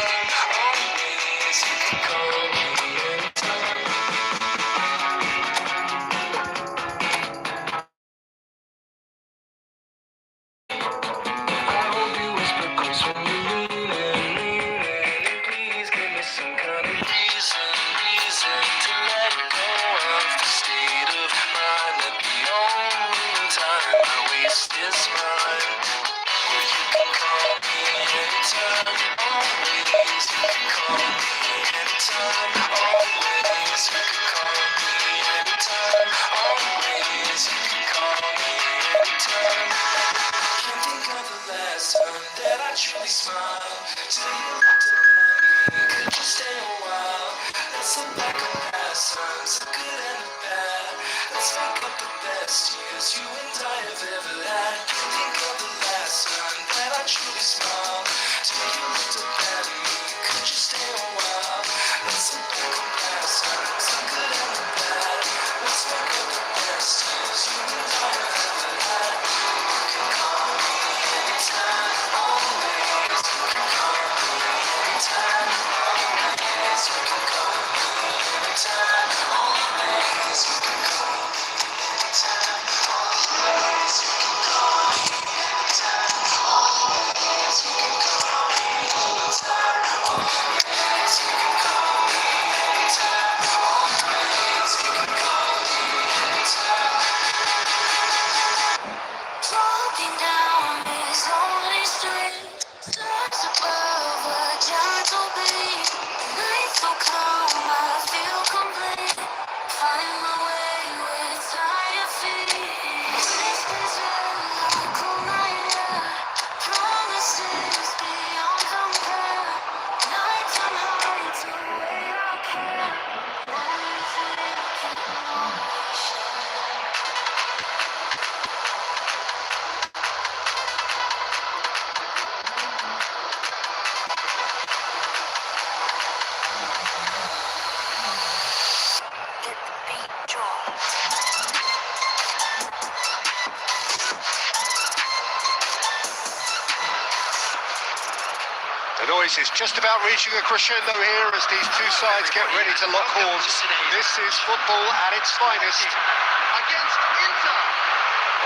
always. You can call me anytime. I hold you whisper close when you're leaning. Please give me some kind of reason to let go of the state of mind that the only time I waste is mine. Well, you can call me anytime, always. You can call me anytime, always. You can call me anytime, always. You can call me anytime. Can't think of the last time that I truly smiled till you looked at me. Could you stay a while? Let's look back on past times, the good and the bad. Let's make up the best years you and I have ever had. Can't think of the last time that I truly smiled till you looked up at me. Could you stay a while? Let's look back on past times, the good and the bad. Let's make up the best years you and I have ever had. You can call me anytime, always. You can call me anytime, always. You can call me anytime, always. You can call me anytime, always. You can call me anytime, always. You can call me anytime, always. You can call me anytime, always. You can call me anytime. Floating down this lonely street, stars above a gentle beat. Nights so calm, I feel complete. Find my way with tired feet. Whispers I cool my air. Promises beyond compare. Nighttime hides away our care. Moments we can always share. Let the beat drop. The noise is just about reaching a crescendo here as these two sides get ready to lock horns. This is football at its finest. Against Inter.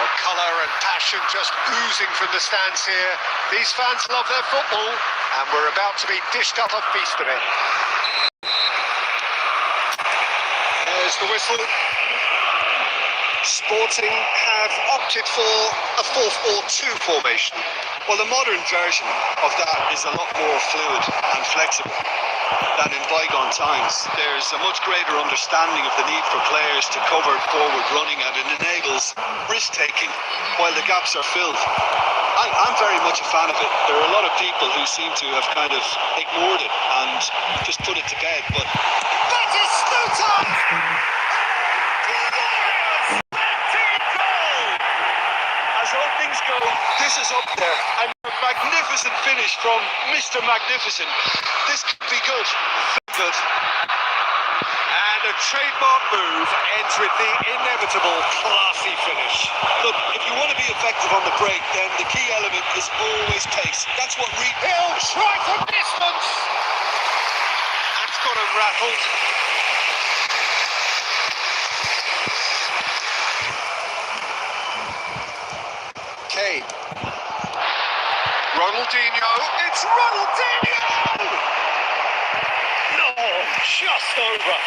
Well, colour and passion just oozing from the stands here. These fans love their football, and we're about to be dished up a feast of it. There's the whistle. Sporting have opted for a 4-4-2 formation. Well, the modern version of that is a lot more fluid and flexible than in bygone times. There's a much greater understanding of the need for players to cover forward running, and it enables risk-taking while the gaps are filled. I'm very much a fan of it. There are a lot of people who seem to have kind of ignored it and just put it to bed, but Batistuta! As openings go, this is up there. And a magnificent finish from Mr. Magnificent. This could be good. Very good. And a trademark move ends with the inevitable classy finish. Look, if you want to be effective on the break, then the key element is always pace. That's what He'll try from distance. That's got him rattled. Kane. Ronaldinho. It's Ronaldinho! No, just over.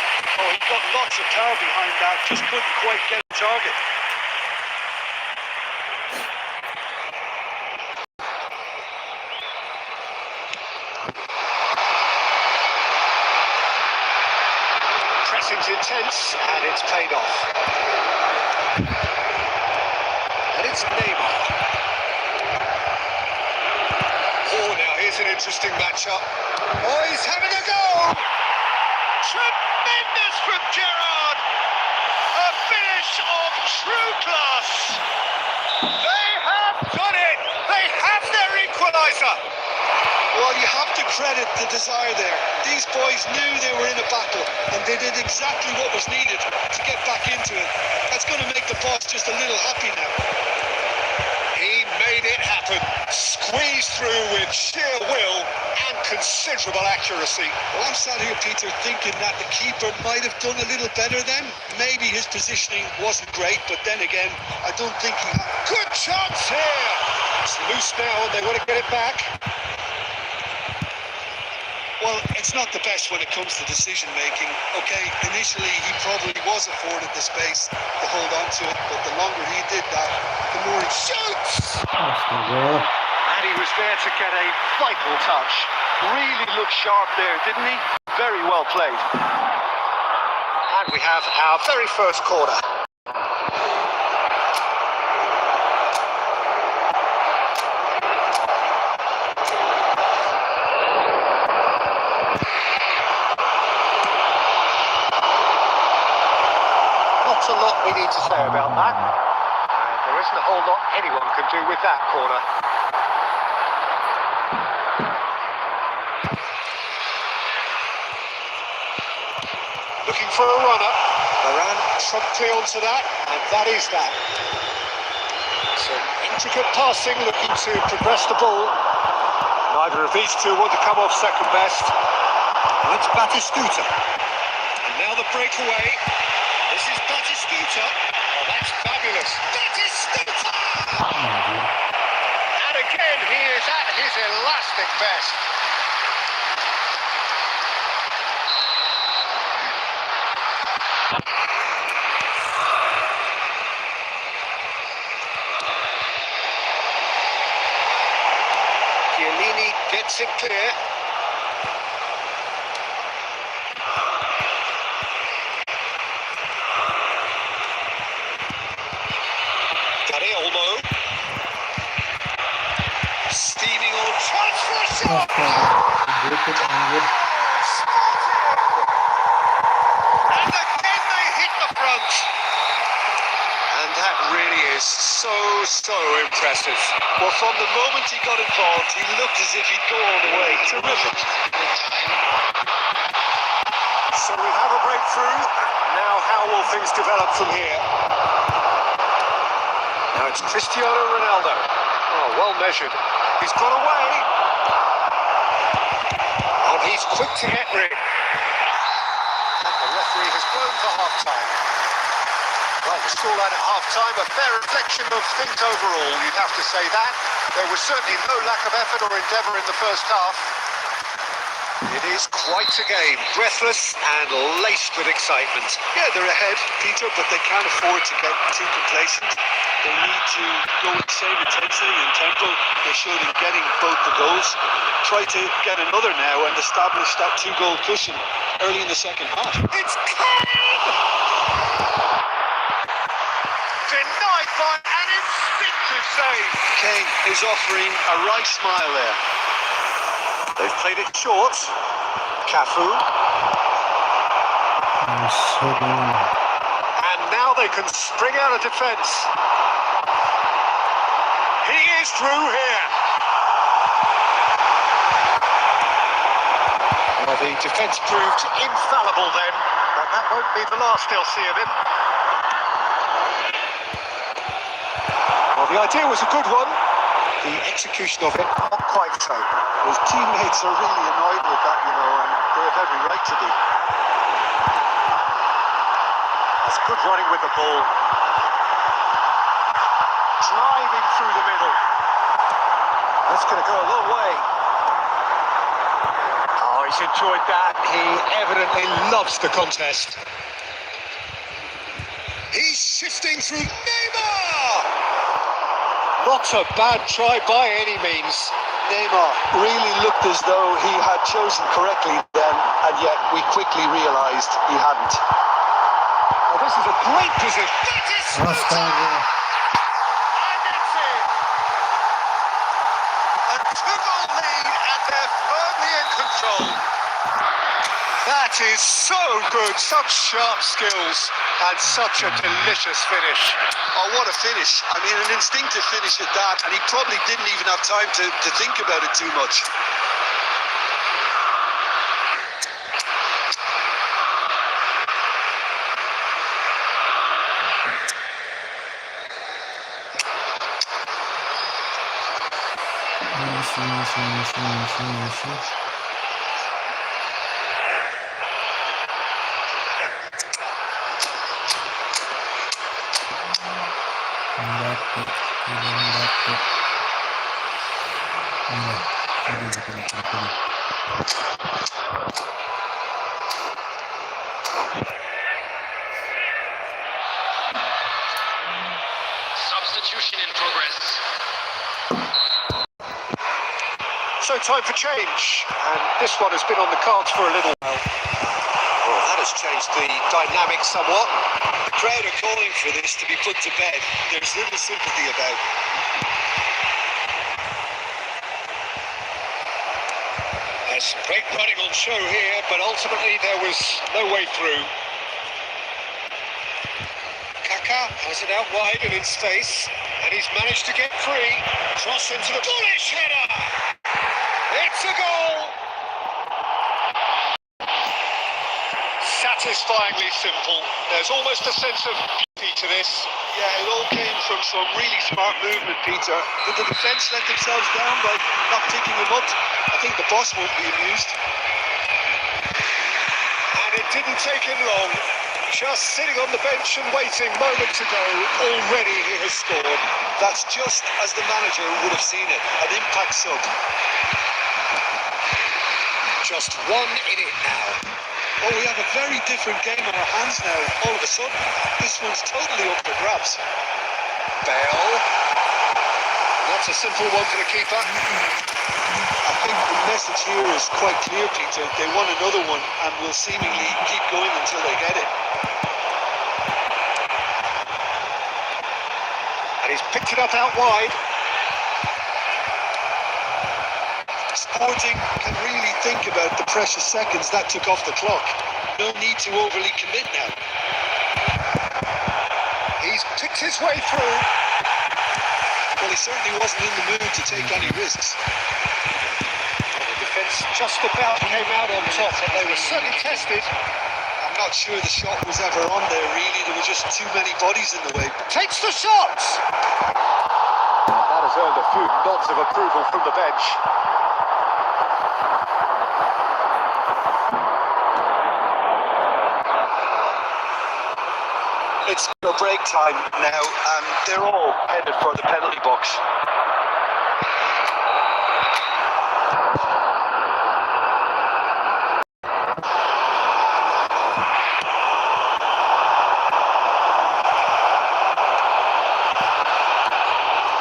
Oh, he got lots of power behind that, just couldn't quite get a target. Pressing's intense, and it's paid off. And it's Neymar. Oh, now here's an interesting matchup. Oh, he's having a go! Tremendous from Gerrard! A finish of true class! They have done it! They have their equaliser! Well, you have to credit the desire there. These boys knew they were in a battle, and they did exactly what was needed to get back into it. That's going to make the boss just a little happy now. He made it happen, squeezed through with sheer will and considerable accuracy. Well, I'm sat here, Peter, thinking that the keeper might have done a little better then. Maybe his positioning wasn't great, but then again, I don't think he had. Good chance here. It's loose now, and they want to get it back. Well, it's not the best when it comes to decision making. Okay, initially he probably was afforded the space to hold on to it, but the longer he did that, the more he shoots. And he was there to get a vital touch. Really looked sharp there, didn't he? Very well played. And we have our very first corner. Not a lot we need to say about that. And there isn't a whole lot anyone can do with that corner. Looking for a runner. Varane promptly onto that, and that is that. Some intricate passing, looking to progress the ball. Neither of these two want to come off second best. And it's Batistuta. And now the breakaway. This is Batistuta. Oh, that's fabulous. Batistuta! And again, he is at his elastic best. Chiellini gets it clear. Dani Olmo. Steaming on, chance for a shot! And again they hit the front. And that really is so impressive. Well, from the moment he got involved, he looked as if he'd go all the way. Terrific. So we have a breakthrough. Now how will things develop from here? Now it's Cristiano Ronaldo. Oh, well measured. He's got away. And he's quick to get rid. And the referee has blown for half-time. Well, the scoreline at half-time, a fair reflection of things overall, you'd have to say that. There was certainly no lack of effort or endeavour in the first half. It is quite a game, breathless and laced with excitement. Yeah, they're ahead, Peter, but they can't afford to get too complacent. They need to go with the same intensity and tempo they showed in getting both the goals. Try to get another now and establish that two-goal cushion early in the second half. It's Kane! Denied by an instinctive save. Kane is offering a right smile there. They've played it short. Cafu. And now they can spring out of defence. He is through here. Well, the defence proved infallible then, but that won't be the last they'll see of him. Well, the idea was a good one. The execution of it, not quite so. His teammates are really annoyed with that, you know, and they have every right to be. That's good running with the ball. Driving through the middle. That's going to go a long way. Oh, he's enjoyed that. He evidently loves the contest. He's shifting through Neymar! Not a bad try by any means. Neymar really looked as though he had chosen correctly then, and yet we quickly realised he hadn't. Well, this is a great position. That is and it's in. A two-goal lead, and they're firmly in control. That is so good. Such sharp skills and such a delicious finish. Oh, what a finish. I mean, an instinctive finish at that, and he probably didn't even have time to think about it too much. Substitution in progress. So time for change, and this one has been on the cards for a little while. Well, that has changed the dynamic somewhat. The crowd are calling for this to be put to bed. There's little sympathy about. There's some great running on show here, but ultimately there was no way through. Kaka has it out wide and in space, and he's managed to get free. Cross into the bullish header. It's a goal. Satisfyingly simple. There's almost a sense of beauty to this. Yeah, it all came from some really smart movement, Peter. Did the defence let themselves down by not picking them up? I think the boss won't be amused. And it didn't take him long. Just sitting on the bench and waiting moments ago, already he has scored. That's just as the manager would have seen it, an impact sub. Just 1 in it now. Oh, we have a very different game on our hands now. All of a sudden, this one's totally up for grabs. Bell. That's a simple one for the keeper. I think the message here is quite clear, Peter. They want another one and will seemingly keep going until they get it. And he's picked it up out wide. Sporting can really think about the precious seconds that took off the clock. No need to overly commit now. He's picked his way through. Well, he certainly wasn't in the mood to take any risks. The defence just about came out on top, but they were certainly tested. I'm not sure the shot was ever on there, really. There were just too many bodies in the way. Takes the shot! That has earned a few nods of approval from the bench. It's break time now, and they're all headed for the penalty box.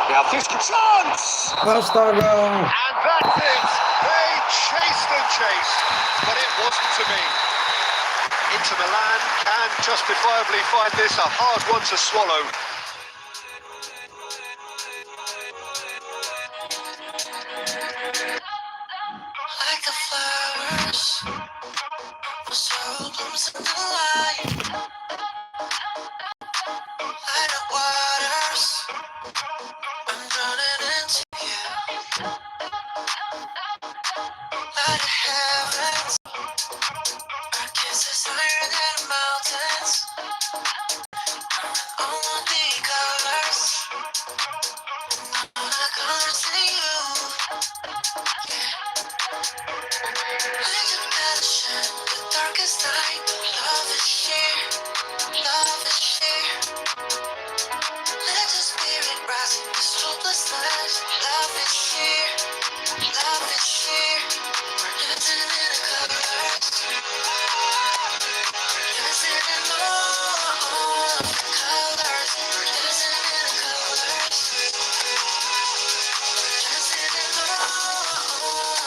Now this chance! Basta go! And that's it! They chased and chased, but it wasn't to be. Inter Milan can justifiably find this a hard one to swallow. Like the flowers, the soul blooms in the light. Like the waters, I'm drowning into you. Like the heavens, our kisses higher than the mountains. All the colors, all the colors in you. Like a passion, the darkest night. Love is sheer, love is sheer. Let the spirit rise in this hopeless life. Love is sheer, love is sheer. We're dancing in the colors, dancing in all the colors. We're dancing in the colors, dancing in all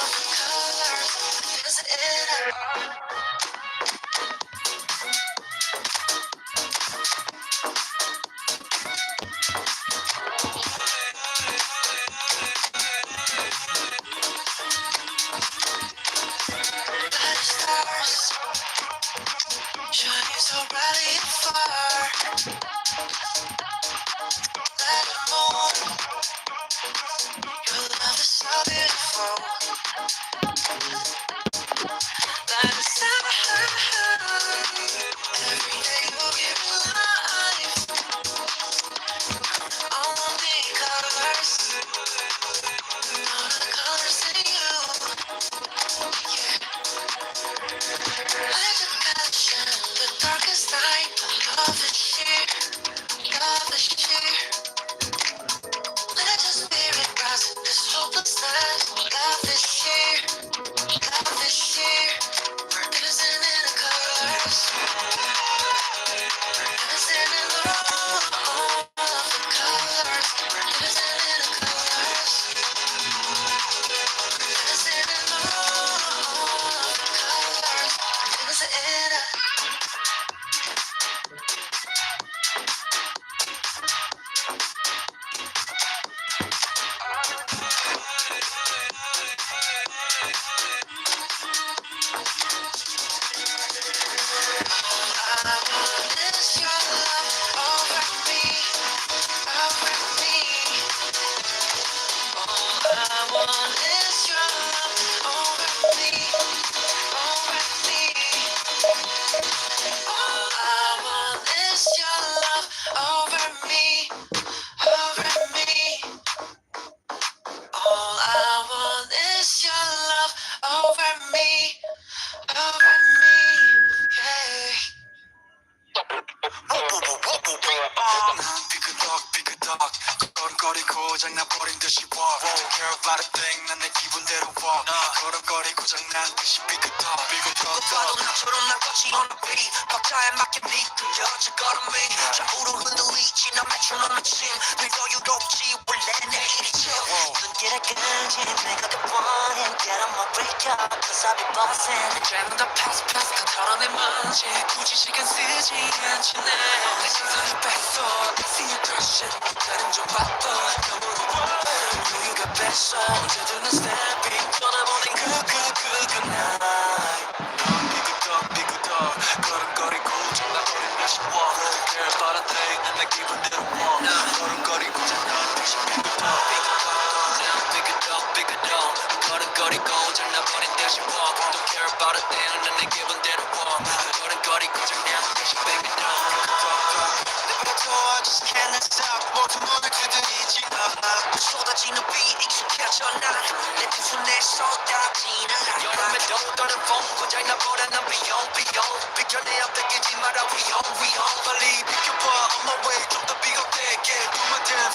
the colors. Dancing in the stars, shining so brightly and far. Let the moon, your love is so beautiful. Let the care about a thing 난 내 기분대로 walk 걸음걸이 고장난 듯이 삐끗더 봐도 나처럼 날 걷지 on a beat 박자에 맞게 미끄러져 걸음이 좌우로 흔들리지 난 맞춰놓은 아침 늘 여유롭지 원래 내 일이죠 눈길에 끌지 내가 더 원해 Get on my break up Cause I be bossing 이제는 다 pass 다 털어내 먼지 굳이 시간 쓰지 않지 내 시선이 뺐어 I see you crushing 다른 좀 바빠 너무 우리가 뺐어 언제든 난 stepping 떠나보낸 그 night 삐끗덕 걸음걸이고 장난거린 다시 walk Don't care about a thing 난 내 기분대로 walk 걸음걸이고 장난 다시 삐끗덕 걸음걸이고 장난거린 다시 walk Don't care about a thing 난 내 기분대로 walk 걸음걸이고 장난 다시 삐끗덕 I just can't stop 모든 문을 두드리지 않아 쏟아지는 beat 익숙해져 난내 두 손에 쏟아지는 여름에도 떠는 봄 고장 나보다 난 beyond 비켜내 앞에 끼지 마라 we on 빨리 비켜봐 on my way 좀 더 비겁되게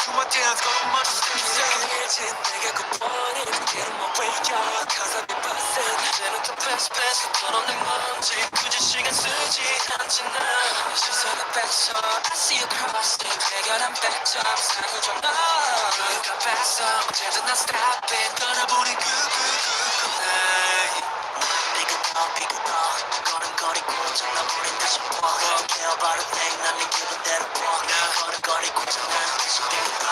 Do my dance 걸음만 stay 내가 급원해 Get on my way up Cause I be bustin' 이제는 더 pass 털어내 먼지 굳이 시간 쓰지 않지 난 시선을 뺐어 I see you crossing 해결한 백점 상을 좀 넣어 우리가 뺐어 언제든 난 stopping 떠나보니 그 night 삐끗덕 걸음걸이고 장난버린 다시 walk Don't care about a thing 난 네 기분대로 walk 걸음걸이고 장난 다시 삐끗덕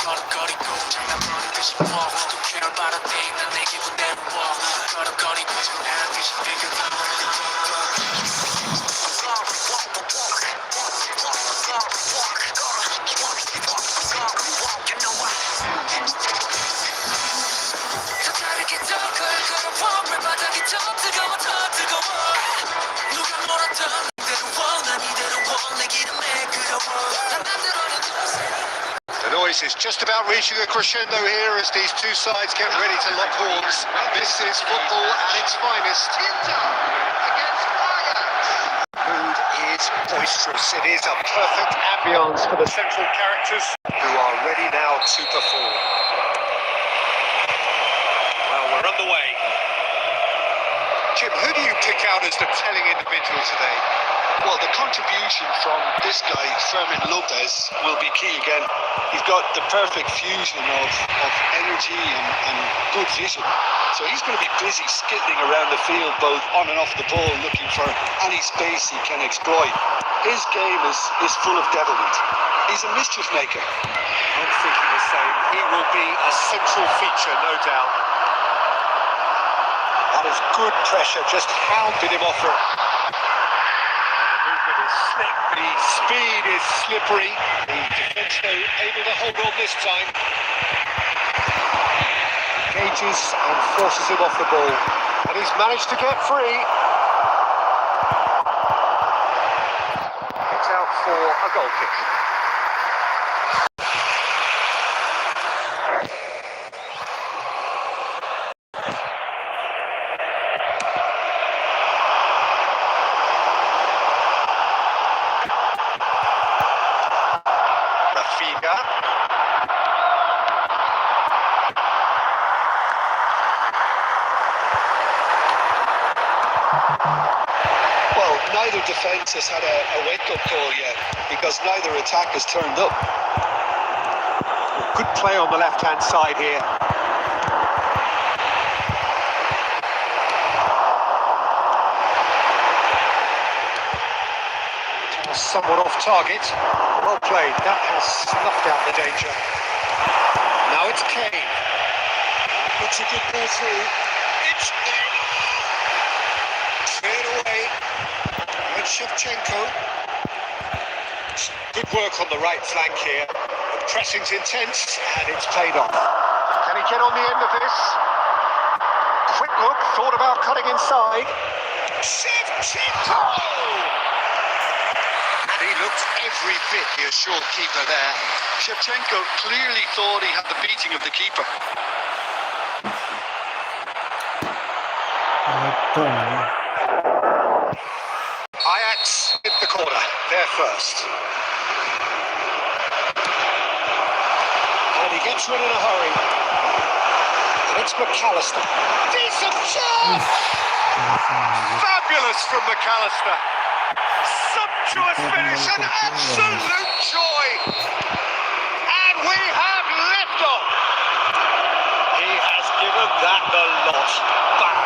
걸음걸이고 장난버린 다시 walk Don't care about a thing 난 내 기분대로 walk 걸음걸이고 장난 다시 The noise is just about reaching a crescendo here as these two sides get ready to lock horns. This is football at its finest. Inter against Ajax. Mood is boisterous. It is a perfect ambience for the central characters who are ready now to perform. Well, we're underway. Jim, who do you pick out as the telling individual today? Well, the contribution from this guy, Fermin Lopez, will be key again. He's got the perfect fusion of energy and good vision. So he's going to be busy skittling around the field, both on and off the ball, looking for any space he can exploit. His game is full of devilment. He's a mischief maker. I'm thinking the same. He will be a central feature, no doubt. That is good pressure, just hounded him off it. Movement is slick, the speed is slippery. The defence though able to hold on this time. Engages and forces him off the ball. And he's managed to get free. It's out for a goal kick. Well, neither defence has had a wake-up call yet because neither attack has turned up. Good play on the left-hand side here. Somewhat off target. Well played. That has snuffed out the danger. Now it's Kane. Puts a good ball through. It's cleared away. And Shevchenko. Good work on the right flank here. The pressing's intense and it's paid off. Can he get on the end of this? Quick look, thought about cutting inside. Shevchenko! And he looked every bit the assured keeper there. Shevchenko clearly thought he had the beating of the keeper. Ajax hit the corner, they're first. Keeps one in a hurry. And it's McAllister. Decent shot! Fabulous from McAllister. Sumptuous finish, an absolute joy. And we have liftoff. He has given that the lot. Bang.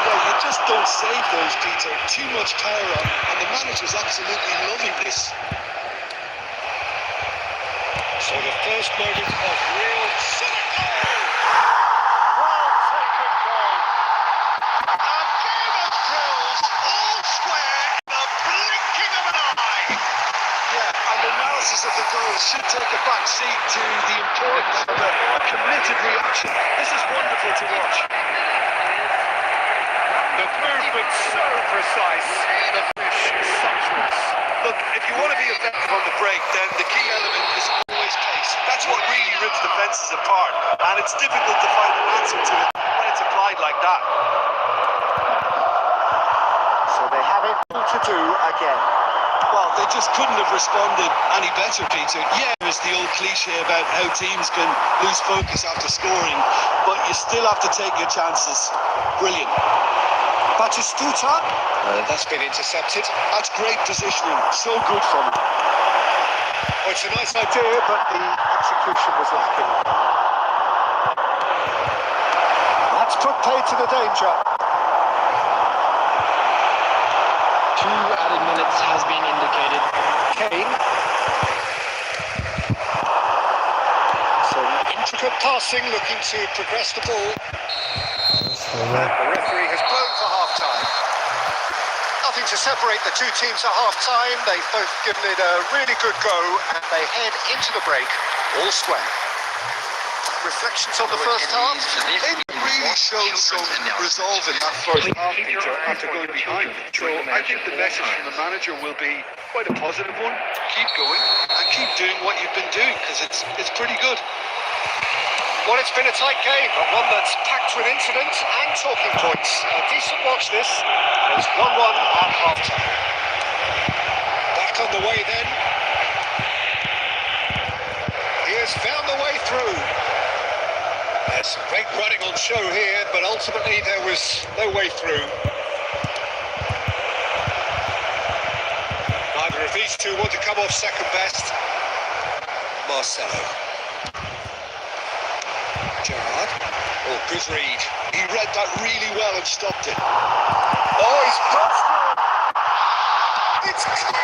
Yeah, you just don't save those, Peter. Too much power on, and the manager's absolutely loving this. So the first moment of real cynical. Well taken goal. A game of thrills, all square in the blinking of an eye. Yeah, and the analysis of the goal should take a back seat to the importance of a committed reaction. This is wonderful to watch. The movement so precise, the finish sumptuous. Look, if you want to be effective on the break, then the key element is always pace. That's what really rips defences apart, and it's difficult to find an answer to it when it's applied like that. So they have it all to do again. Well, they just couldn't have responded any better, Peter. Yeah, there's the old cliche about how teams can lose focus after scoring, but you still have to take your chances. Brilliant. Batistuta. That's been intercepted. That's great positioning. So good from him. Oh, it's a nice idea, but the execution was lacking. That's put paid to the danger. 2 added minutes has been indicated. Kane. Some intricate passing, looking to progress the ball. The referee has blown for half-time. Nothing to separate the two teams at half-time. They've both given it a really good go, and they head into the break all square. Reflections on the first half? They really showed some resolve in that first half, Peter, after going behind. So I think the message from the manager will be quite a positive one. Keep going and keep doing what you've been doing, because it's pretty good. Well, it's been a tight game, but one that's packed with incident and talking points. A decent watch this. It's 1-1 at half-time. Back on the way then. He has found the way through. There's some great running on show here, but ultimately there was no way through. Neither of these two want to come off second best. Marcelo. Gerrard. Oh, good read. He read that really well and stopped it. Oh, he's pushed it. It's clean.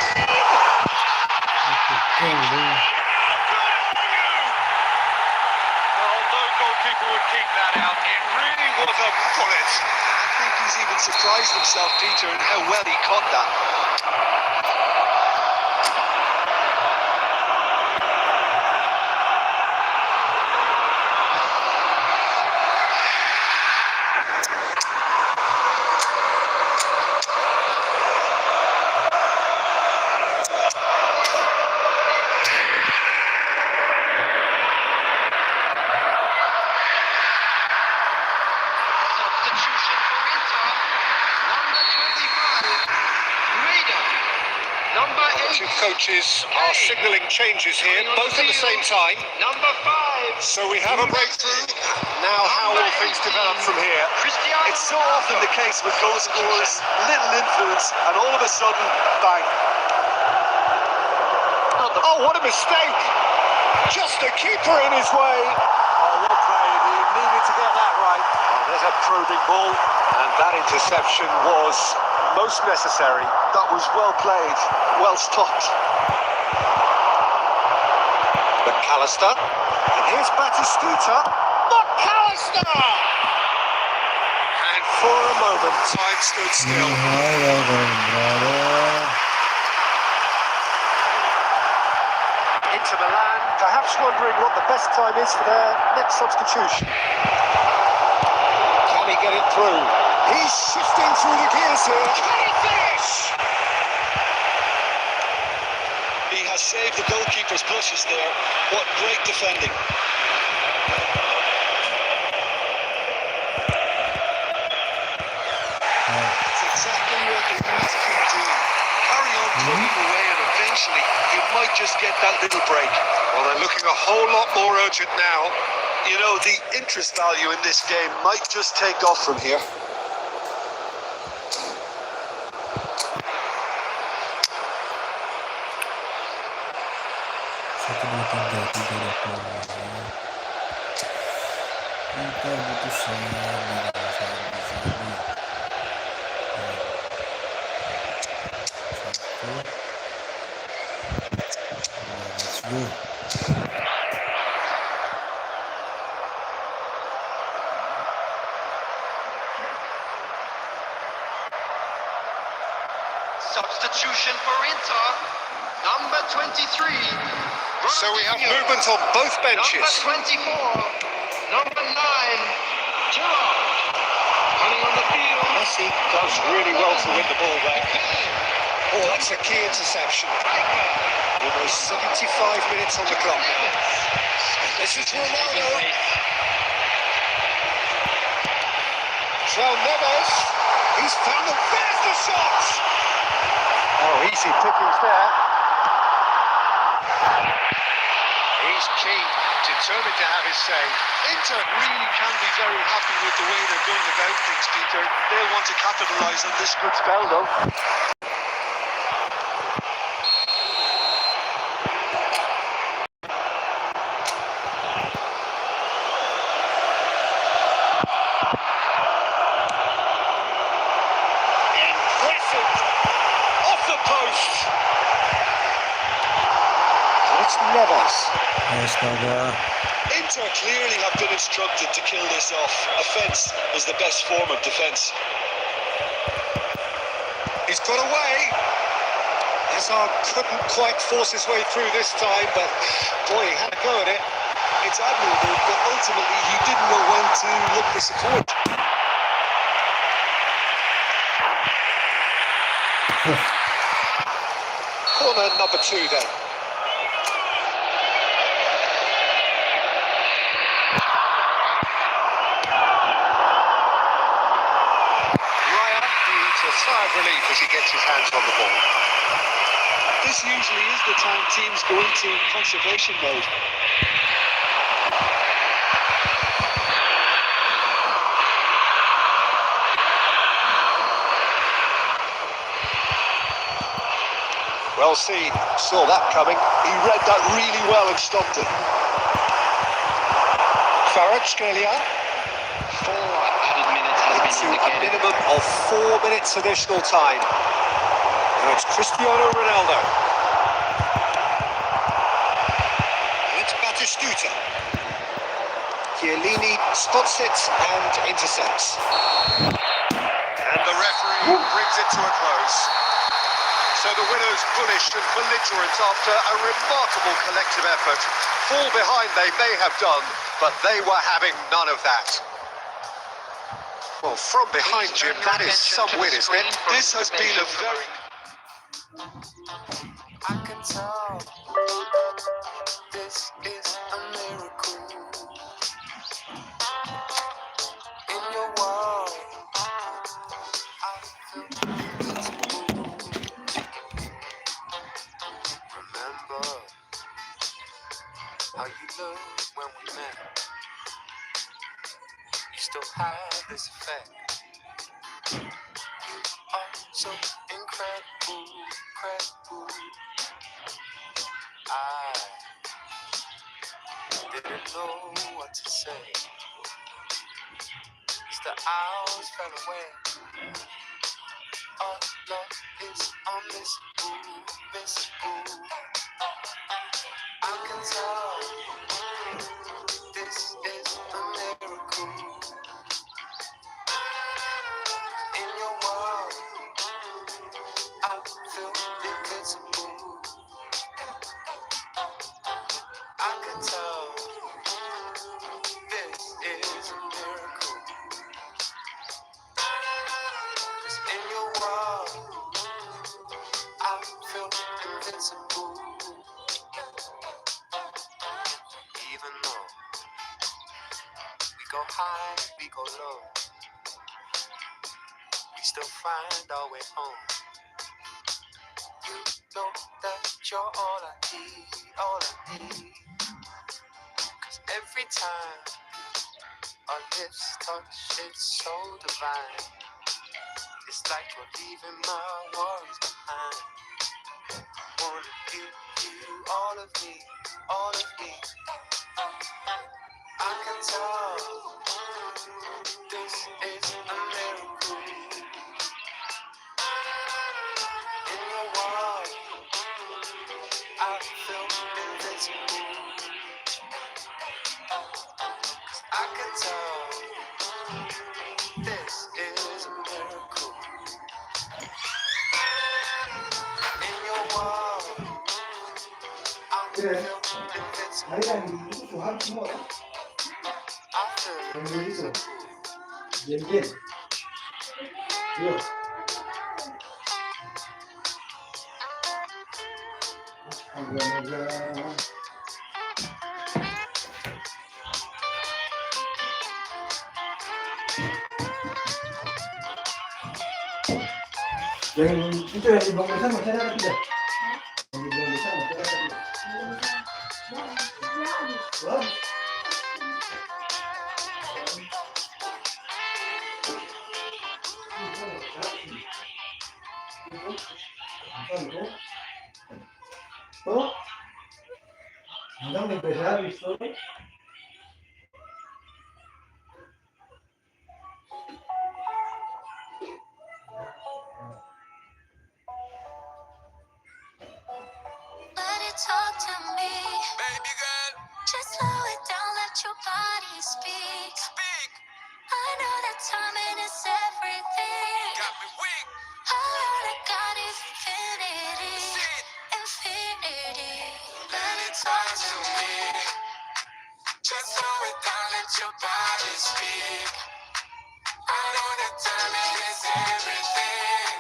Well, no goalkeeper would keep that out. It really was a bullet. I think he's even surprised himself, Peter, in how well he caught that. Substitution for Inter. Number 25, Raider. Number 8, Two coaches are signalling changes here, both at the same time. Number 5, So we have a breakthrough. Now, how will things develop from here? Cristiano. It's so often the case with goal scorers, little influence, and all of a sudden, bang. Oh, what a mistake! Just a keeper in his way. Oh, well played. He needed to get that right. Oh, there's a probing ball, and that interception was most necessary. That was well played, well stopped. McAllister. And here's Batistuta. McAllister! And for a moment, time stood still. Into Milan, perhaps wondering what the best time is for their next substitution. Can he get it through? He's shifting through the gears here. Can he finish? He has saved the goalkeeper's blushes there. What great defending. That's exactly what they need to keep doing. Carry on plugging away and eventually crucially, you might just get that little break. Well, they're looking a whole lot more urgent now. You know, the interest value in this game might just take off from here. Satu dua tiga tiga dua puluh. Kita butuh Sabi. Let's go. Substitution for Inter, number 23. So we have movement on both benches. Number 24, number 9, Gerrard. Running on the field. Messi does really well to win the ball there. Oh, that's a key interception. Almost 75 minutes on the clock now. This is Ronaldo. João Neves. He's found the faster shot. Oh, easy pickings there. He's keen, determined to have his say. Inter really can be very happy with the way they're going about things, Peter. They'll want to capitalise on this good spell, though. Impressive. Off the post. It's Neves. Astaga. Inter clearly have been instructed to kill this off. Offence is the best form of defence. He's got away. Hazard couldn't quite force his way through this time, but boy, he had a go at it. It's admirable, but ultimately he didn't know when to look for support. Corner number 2 then. Raya needs a sigh of relief as he gets his hands on the ball. This usually is the time teams go into conservation mode. Well seen, saw that coming. He read that really well and stopped it. Kvaratskhelia 4 added minutes has into been a indicated. minimum of 4 minutes additional time. Now it's Cristiano Ronaldo. It's Batistuta. Chiellini spots it and intercepts. And the referee brings it to a close. So the winners bullish and belligerent after a remarkable collective effort. Fall behind they may have done, but they were having none of that. Well, from behind, Jim, that is some win, isn't it? This has been a very... I can tell this is a miracle. In your world, I feel invincible. Remember how you looked when we met. You still have this effect. You are so incredible, incredible. I didn't know what to say. As the hours fell away, our love is unmissable, missable. I can tell this is a miracle. In your world, I feel invincible. I can tell this is a miracle. 'Cause in your world, I feel invincible. Even though we go high, we go low, we still find our way home. you know that you're all I need, all I need. 'Cause every time our lips touch, it's so divine. It's like you're leaving my worries behind. Wanna give you all of me, all of me. I can tell this is a miracle. In your world, I feel invincible. I can tell this is a miracle. In your world, I feel invincible. I feel invincible. Yang itu yang di Bang Desa masih ada tidak? Yang di Bang Desa masih ada tidak? Wah. Oh, andang di Desa itu. Let it talk to me, baby girl. Just slow it down, let your body speak. Speak. I know that timing is everything. Got me weak. All I got is infinity. Infinity. Let it talk to me. Just slow it down, let your body speak. I know that timing is everything.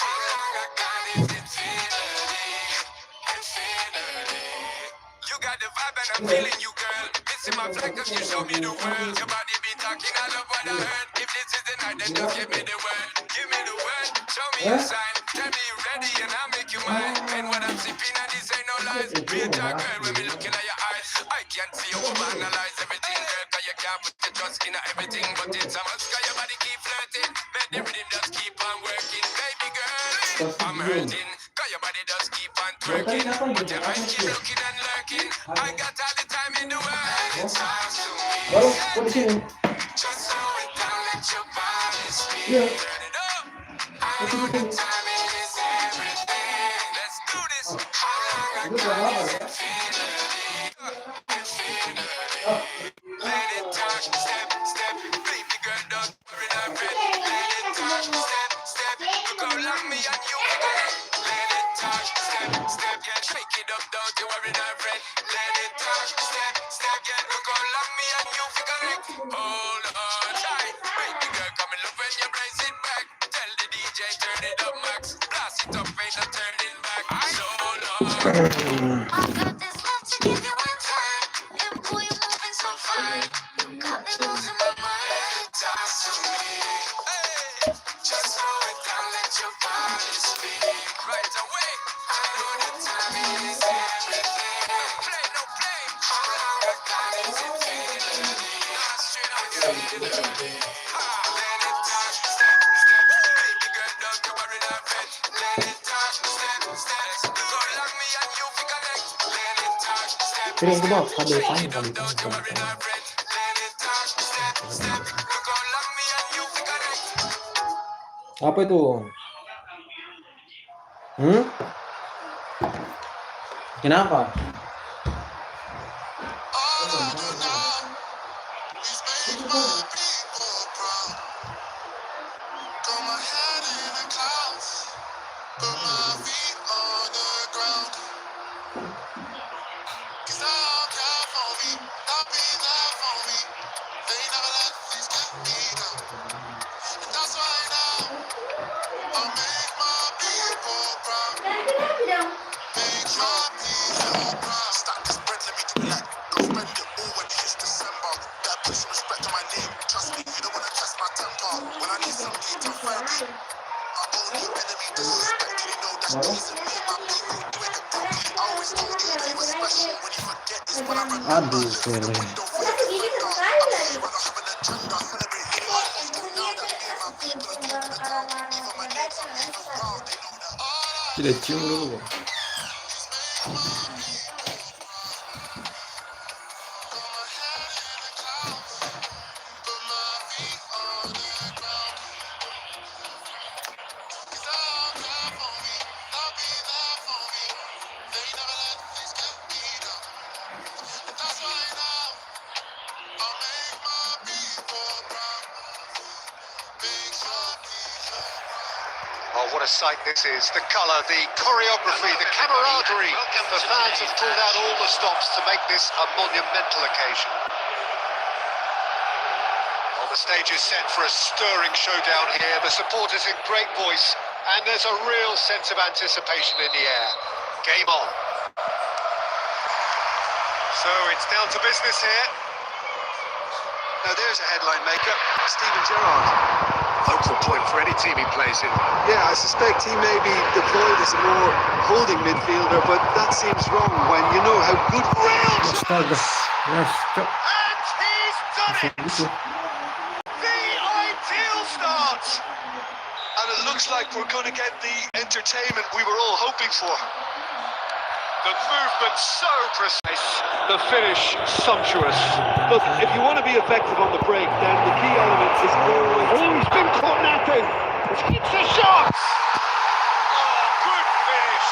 All I got is infinity. Infinity. You got the vibe and I'm feeling you, girl. This is my flight cause you show me the world. Your body be talking, I love what I heard. If this is the night, then just give me the word. Give me the word, show me your sign. Tell me you ready and I'll make you mine. And what I'm sipping and this ain't no lies. Be a dark girl when me looking at your eyes. I can't see you overanalyze everything, girl. Cause you can't put your trust in everything. But it's a must cause your body keep flirting. Make the rhythm just keep on working. Baby girl, I'm hurting. Cause your body does keep on twerking. But your eyes keep looking and lurking. I got all the time in the world. It's hard to me. Baru, di sini. Just slow it down, let your body speak. Iya. Turn it up. I know the timing is everything. Let's do this. How long I Itu got berapa is ya? infinity. Infinity. Let it touch, step, step. Baby girl, don't worry, I'm ready. Let it touch, step, step. Look how long me and you connect. Let it touch, step, step. Yeah, shake it up, don't you worry, I'm ready. Let it touch, step, step. Yeah, look how long me and you connect. Hold on tight. Baby girl, come and look when you brace it back. Tell the DJ, turn it up, max. Blast it up, ain't no turning back. So long. I got this love to give you one time. And boy, you're moving so fine. Got me losing my mind. Talk to me. Hey, just slow it down, let your body speak. Right away. I know the timing is everything. Play, no play. How long I got is infinity. Not straight out infinity. Let it touch, step, step. Baby girl, don't you worry, I'm ready. Let it touch, step, step. Go along me and you fi connect. Let it touch, step, Kira itu bang, step. kabel Shake panjang it kali up, itu. don't you worry, I'm ready. Let it touch, step, step. Look how long me and you fi connect. Apa itu? Kenapa? All I do now is make my people proud. Got my head in the clouds, put my feet on the ground. 'Cause they all care for me, they'll be there for me. They never let things get me down. And that's why now I make my people proud. Make my people proud. Stack this bread, let me do it like don't spend it all when it hits December. Better put some respect on my name. Trust me, you don't wanna test my temper. When I need some heat, I'm 30. Baru? Aduh, Pele. Tidak cium dulu, Bang. Oh, what a sight this is. The colour, the choreography, the camaraderie. The fans have pulled out all the stops to make this a monumental occasion. Well, the stage is set for a stirring showdown here. The supporters in great voice, and there's a real sense of anticipation in the air. Game on. So it's down to business here. Now there's a headline maker, Steven Gerrard. Focal point for any team he plays in. Yeah, I suspect he may be deployed as a more holding midfielder, but that seems wrong when you know how good. Astaga. Yes, cok. And he's done it! Gitu. The ideal start! And it looks like we're going to get the entertainment we were all hoping for. The movement so precise, the finish sumptuous. Look, if you want to be effective on the break, then the key element is always... Oh, he's been caught napping! It's a shot! Oh, good finish!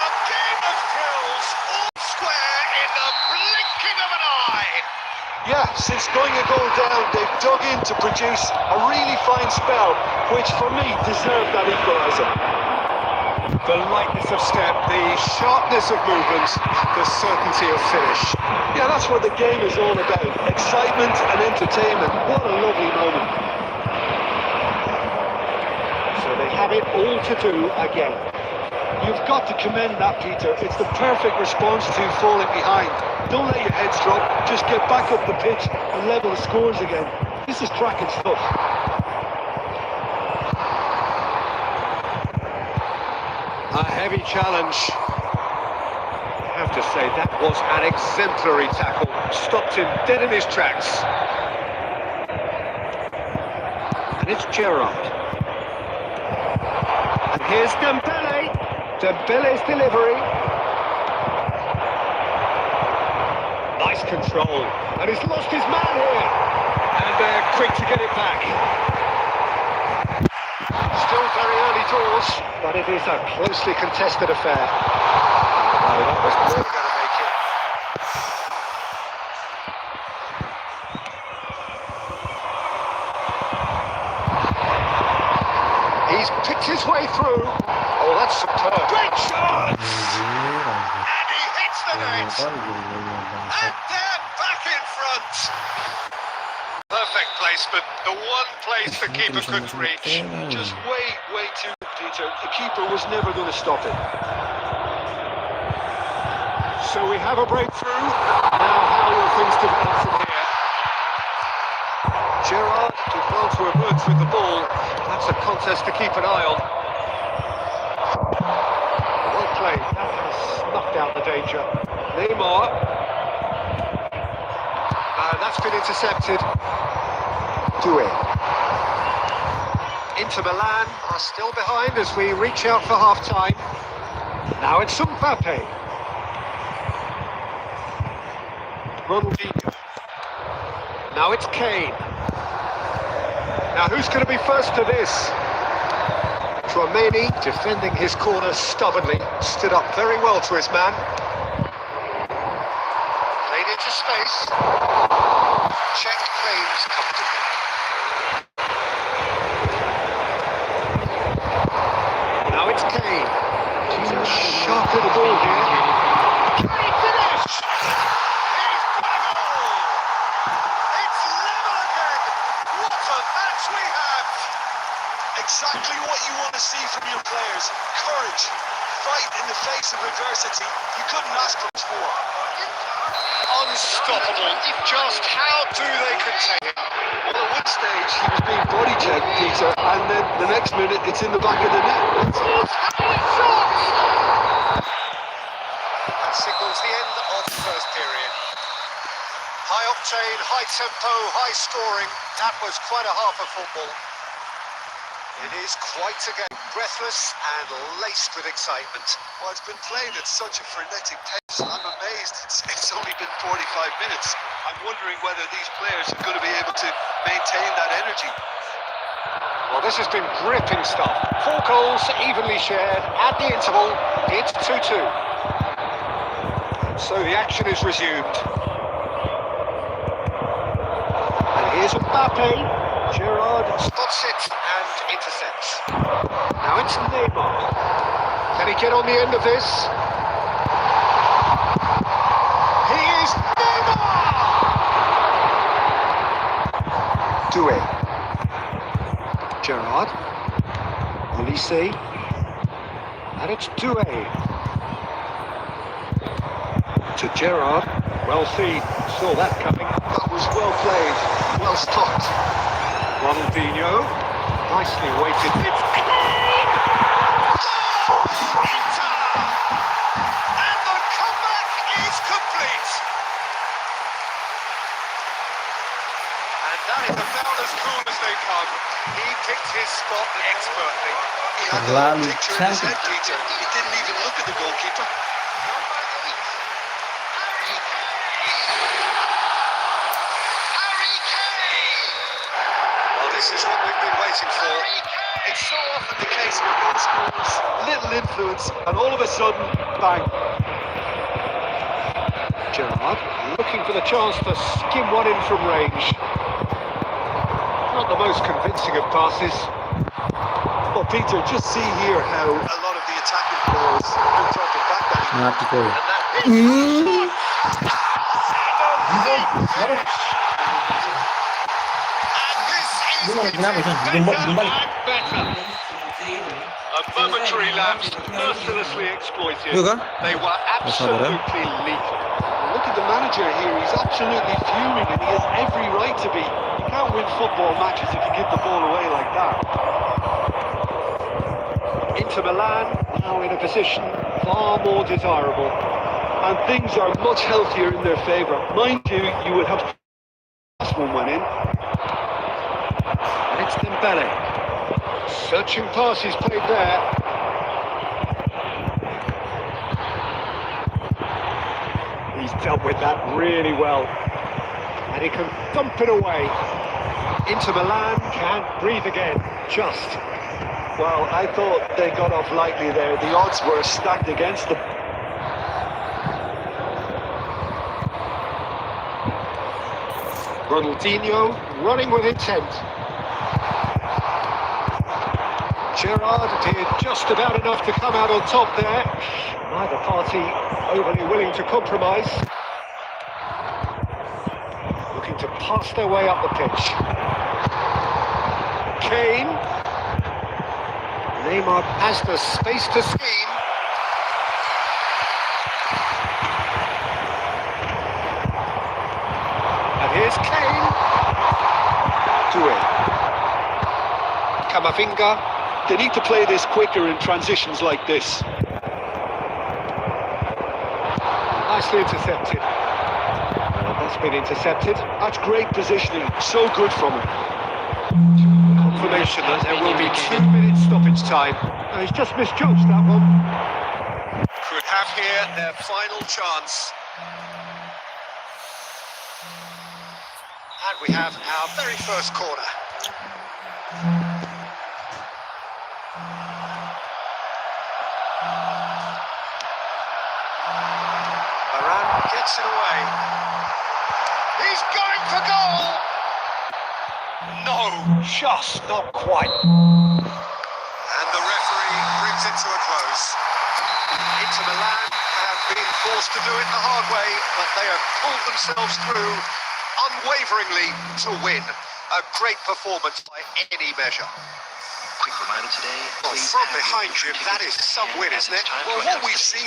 A game of thrills, all square in the blinking of an eye! Yeah, since going a goal down, they've dug in to produce a really fine spell, which for me deserved that equaliser. The lightness of step, the sharpness of movement, the certainty of finish. Yeah, that's what the game is all about. Excitement and entertainment. What a lovely moment. So they have it all to do again. You've got to commend that, Peter. It's the perfect response to falling behind. Don't let your heads drop. Just get back up the pitch and level the scores again. This is cracking stuff. A heavy challenge. I have to say, that was an exemplary tackle. Stopped him dead in his tracks. And it's Gerrard. And here's Dembele. Dembele's delivery. Nice control. And he's lost his man here. And they're quick to get it back. Still very early doors, but it is a closely contested affair. Oh, that was never going to make it. He's picked his way through. Oh, that's superb. Great shot! And he hits the net. And they're back in front. Perfect placement, the one place the keeper couldn't reach. Just way too good, Peter. The keeper was never going to stop it. So we have a breakthrough. Now how will things develop from here? Gerrard did well to emerge with the ball. That's a contest to keep an eye on. Well played. That has snuffed out the danger. Neymar. That's been intercepted. Doué. Inter Milan are still behind as we reach out for half-time. Now it's Mbappe. Ronaldinho. Now it's Kane. Now who's going to be first to this? Tchouaméni, defending his corner stubbornly, stood up very well to his man. Played into space. Check claims comfortably. Now it's Kane. He's a sharp little ball here. Can he finish? He's got a goal! It's level again! What a match we have! Exactly what you want to see from your players. Courage, fight in the face of adversity. You couldn't ask for much more. Unstoppable. Just how do they contain him? Well, at one stage he was being body checked, Peter, and then the next minute it's in the back of the net. That signals the end of the first period. High octane, high tempo, high scoring. That was quite a half of football. It is quite a game, breathless and laced with excitement. Well, it's been played at such a frenetic pace. I'm amazed it's only been 45 minutes. I'm wondering whether these players are going to be able to maintain that energy. Well, this has been gripping stuff. 4 goals evenly shared at the interval. It's 2-2. So the action is resumed. And here's Mbappe. Gerrard spots it and intercepts. Now it's Neymar. Can he get on the end of this? He is Neymar! Doué. Gerrard. Olise. And it's Doué. To Gerrard. Well seen. Saw that coming. That was well played. Well stopped. Ronaldinho. Nicely weighted. It's Kane! And the comeback is complete. And that is about as cool as they come. He picked his spot expertly. He had the Terlalu whole picture in his head, cantik. Peter. He didn't even look at the goalkeeper. Well, this is what we've been waiting for. It's so often the case with goal scorers, little influence, and all of a sudden, bang. Gerrard looking for the chance to skim one in from range. Not the most convincing of passes. Well, Peter, just see here how a lot of the attacking players built up and back that. Mati kau. Kenapa San? Gumbal. A momentary lapse, mercilessly exploited. Iya kah? They were absolutely lethal. Look at the manager here, he's absolutely fuming and he has every right to be. You can't win football matches if you give the ball away like that. Inter Milan now in a position far more desirable. And things are much healthier in their favour. Mind you, you would have last one went in. And it's Dembele. Searching passes played there. He's dealt with that really well. And he can dump it away. Inter Milan can't breathe again. Just. Well, I thought they got off lightly there. The odds were stacked against them. Ronaldinho running with intent. Gerrard did just about enough to come out on top there. Neither party overly willing to compromise. Looking to pass their way up the pitch. Kane. Neymar has the space to scheme. And here's Kane. Doué. Camavinga. They need to play this quicker in transitions like this. Nicely intercepted. That's been intercepted. That's great positioning. So good from him. Confirmation that there will be 2 minutes stoppage time. And he's just misjudged that one. Could have here their final chance. And we have our very first corner. Varane gets it away. He's going for goal! No, just not quite. And the referee brings it to a close. Inter Milan have been forced to do it the hard way, but they have pulled themselves through unwaveringly to win. A great performance by any measure. Quick reminder today. Well, from behind him, that is some win, isn't it? Well, what we've seen